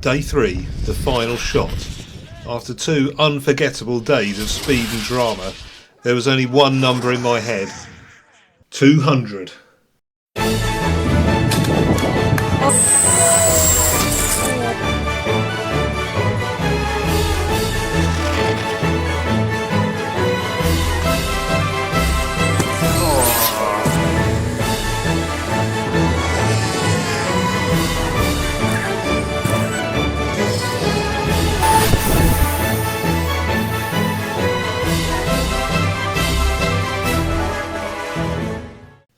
Day 3, the final shot. After 2 unforgettable days of speed and drama, there was only one number in my head. 200.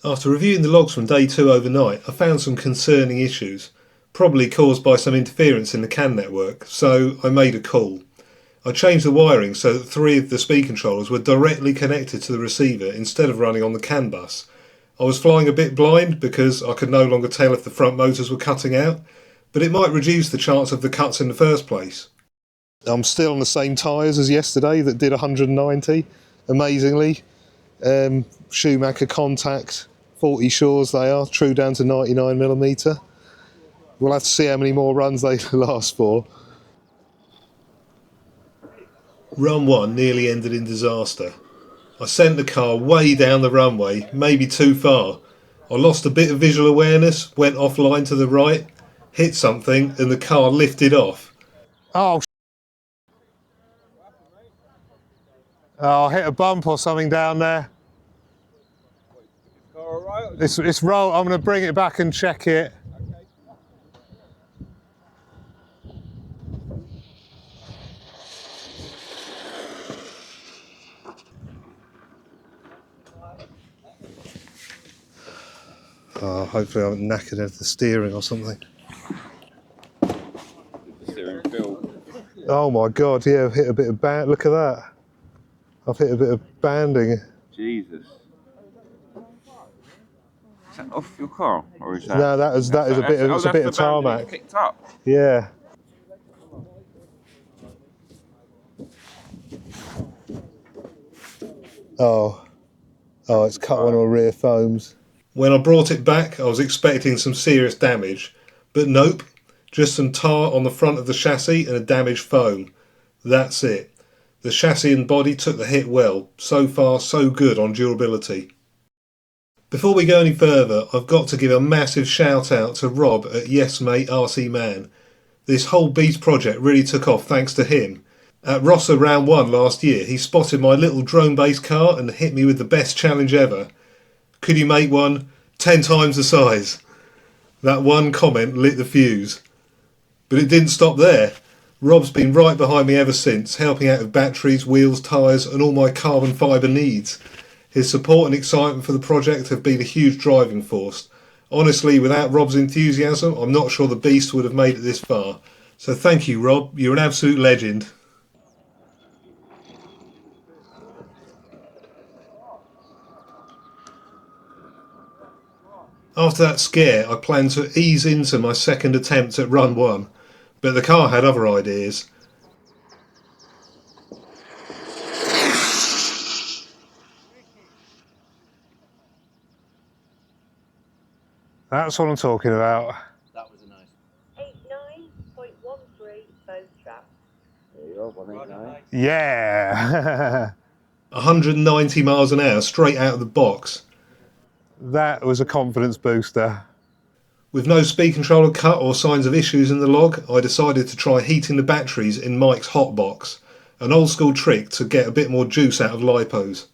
After reviewing the logs from day 2 overnight, I found some concerning issues, probably caused by some interference in the CAN network, so I made a call. I changed the wiring so that 3 of the speed controllers were directly connected to the receiver instead of running on the CAN bus. I was flying a bit blind because I could no longer tell if the front motors were cutting out, but it might reduce the chance of the cuts in the first place. I'm still on the same tyres as yesterday that did 190, amazingly. Schumacher contact, 40 Shores they are, true down to 99mm. We'll have to see how many more runs they last for. Run 1 nearly ended in disaster. I sent the car way down the runway, maybe too far. I lost a bit of visual awareness, went offline to the right, hit something and the car lifted off. Oh, I hit a bump or something down there. It's roll. I'm going to bring it back and check it. Oh, hopefully I haven't knackered the steering or something. Oh my God, yeah, I've hit a bit of band. Look at that. I've hit a bit of banding. Jesus. Is that off your car, or is that? No, that is a bit of a bit of tarmac. Picked up. Yeah. Oh, it's cut one of the rear foams. When I brought it back, I was expecting some serious damage, but nope, just some tar on the front of the chassis and a damaged foam. That's it. The chassis and body took the hit well. So far, so good on durability. Before we go any further, I've got to give a massive shout out to Rob at Yes Mate RC Man. This whole beast project really took off thanks to him. At ROSSA round 1 last year, he spotted my little drone-based car and hit me with the best challenge ever. Could you make one 10 times the size? That one comment lit the fuse. But it didn't stop there. Rob's been right behind me ever since, helping out with batteries, wheels, tyres and all my carbon fibre needs. His support and excitement for the project have been a huge driving force. Honestly, without Rob's enthusiasm, I'm not sure the beast would have made it this far. So thank you, Rob. You're an absolute legend. After that scare, I planned to ease into my second attempt at run 1, but the car had other ideas. That's what I'm talking about. That was a nice 89.13 both traps. There you go, 189. Yeah! 190 miles an hour straight out of the box. That was a confidence booster. With no speed controller cut or signs of issues in the log, I decided to try heating the batteries in Mike's hotbox, an old school trick to get a bit more juice out of lipos.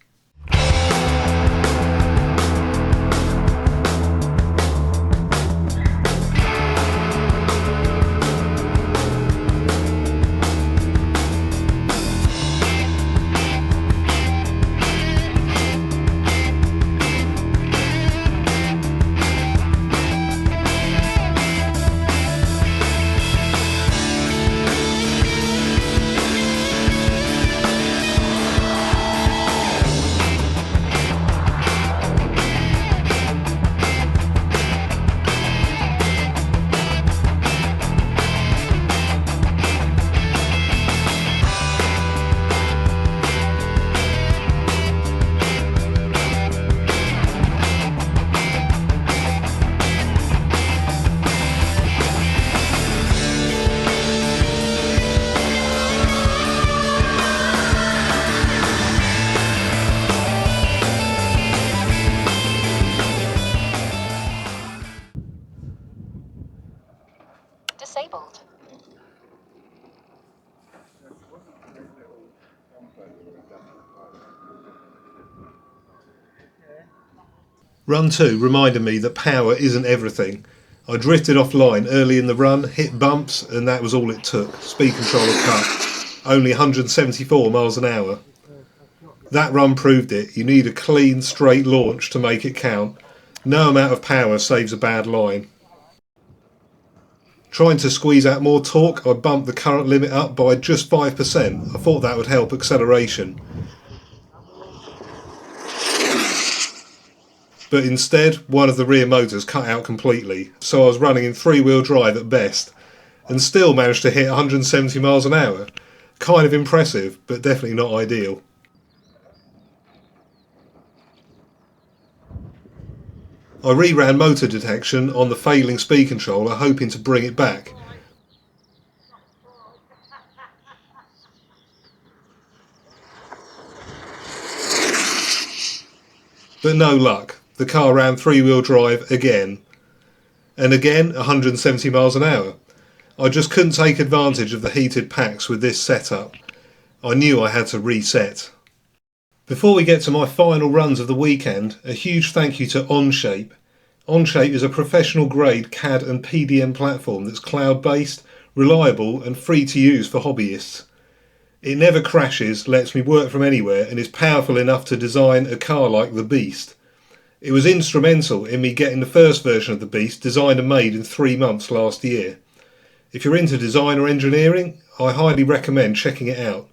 disabled. Run 2 reminded me that power isn't everything. I drifted offline early in the run, hit bumps, and that was all it took. Speed controller cut. Only 174 miles an hour. That run proved it. You need a clean, straight launch to make it count. No amount of power saves a bad line. Trying to squeeze out more torque, I bumped the current limit up by just 5%. I thought that would help acceleration. But instead, one of the rear motors cut out completely, so I was running in 3-wheel drive at best, and still managed to hit 170 miles an hour. Kind of impressive, but definitely not ideal. I reran motor detection on the failing speed controller, hoping to bring it back. But no luck. The car ran 3-wheel drive again. And again 170 miles an hour. I just couldn't take advantage of the heated packs with this setup. I knew I had to reset. Before we get to my final runs of the weekend, a huge thank you to Onshape. Onshape is a professional grade CAD and PDM platform that's cloud based, reliable and free to use for hobbyists. It never crashes, lets me work from anywhere and is powerful enough to design a car like the Beast. It was instrumental in me getting the first version of the Beast designed and made in 3 months last year. If you're into design or engineering, I highly recommend checking it out.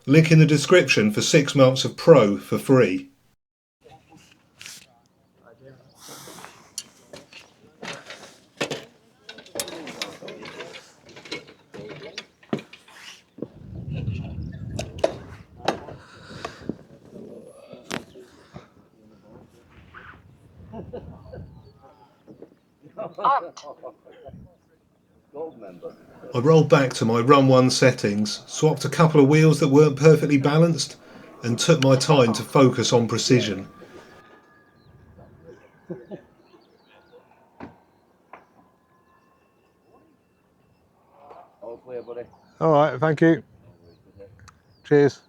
Link in the description for 6 months of Pro for free. I rolled back to my Run 1 settings, swapped a couple of wheels that weren't perfectly balanced, and took my time to focus on precision. All clear, buddy. Alright, thank you. Cheers.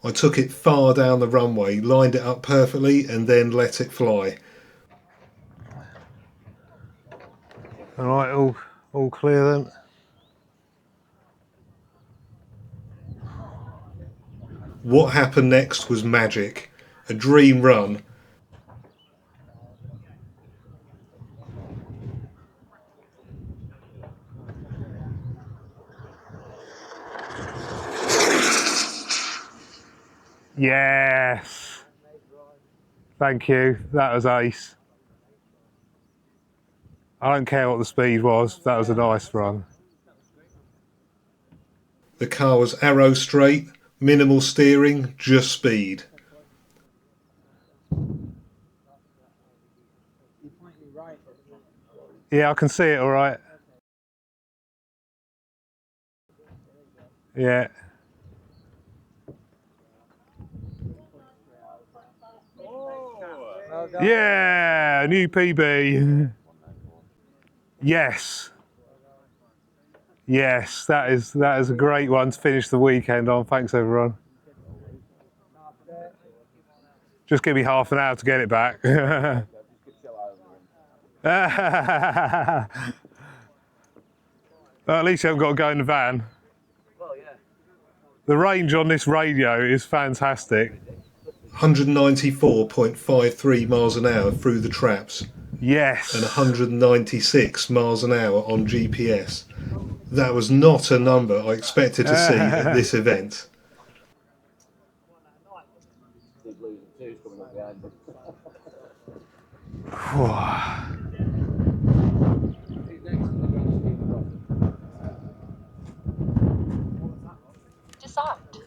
I took it far down the runway, lined it up perfectly and then let it fly. Alright, all clear then. What happened next was magic. A dream run. Yes! Thank you, that was ace. I don't care what the speed was, that was a nice run. The car was arrow straight, minimal steering, just speed. Yeah, I can see it alright. Yeah. Yeah, new PB. Yes. Yes, that is a great one to finish the weekend on. Thanks everyone. Just give me half an hour to get it back. Well, at least you haven't got to go in the van. The range on this radio is fantastic. 194.53 miles an hour through the traps. Yes. And 196 miles an hour on GPS. That was not a number I expected to see at this event. soft.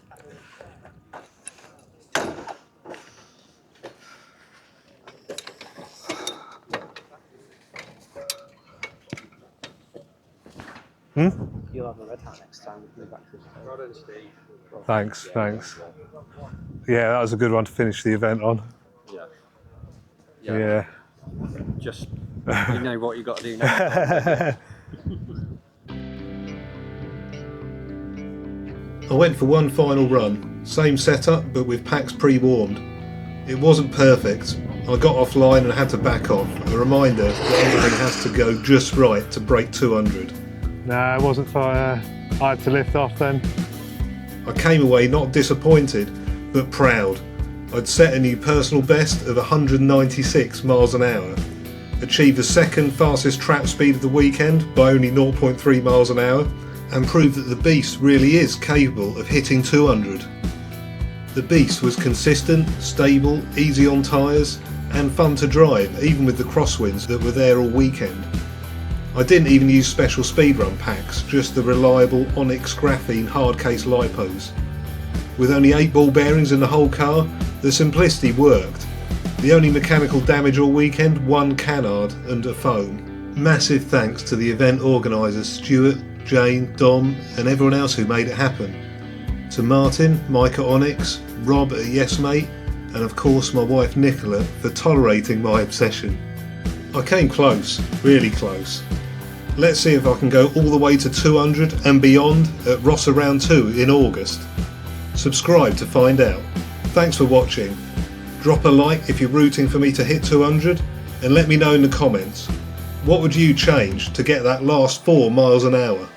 You'll have a red hat next time. We'll be back to this. Thanks, thanks. Yeah, that was a good one to finish the event on. Yeah. Just, you know what you got to do now. I went for one final run, same setup but with packs pre-warmed. It wasn't perfect. I got offline and had to back off. A reminder that everything has to go just right to break 200. No, it wasn't for, I had to lift off then. I came away not disappointed, but proud. I'd set a new personal best of 196 miles an hour, achieved the second fastest trap speed of the weekend by only 0.3 miles an hour, and proved that the beast really is capable of hitting 200. The beast was consistent, stable, easy on tyres, and fun to drive, even with the crosswinds that were there all weekend. I didn't even use special speedrun packs, just the reliable Onyx graphene hardcase lipos. With only 8 ball bearings in the whole car, the simplicity worked. The only mechanical damage all weekend, one canard and a foam. Massive thanks to the event organisers Stuart, Jane, Dom and everyone else who made it happen. To Martin, Mike at Onyx, Rob at Yes Mate, and of course my wife Nicola for tolerating my obsession. I came close, really close. Let's see if I can go all the way to 200 and beyond at ROSSA Round 2 in August. Subscribe to find out. Thanks for watching. Drop a like if you're rooting for me to hit 200 and let me know in the comments. What would you change to get that last 4 miles an hour?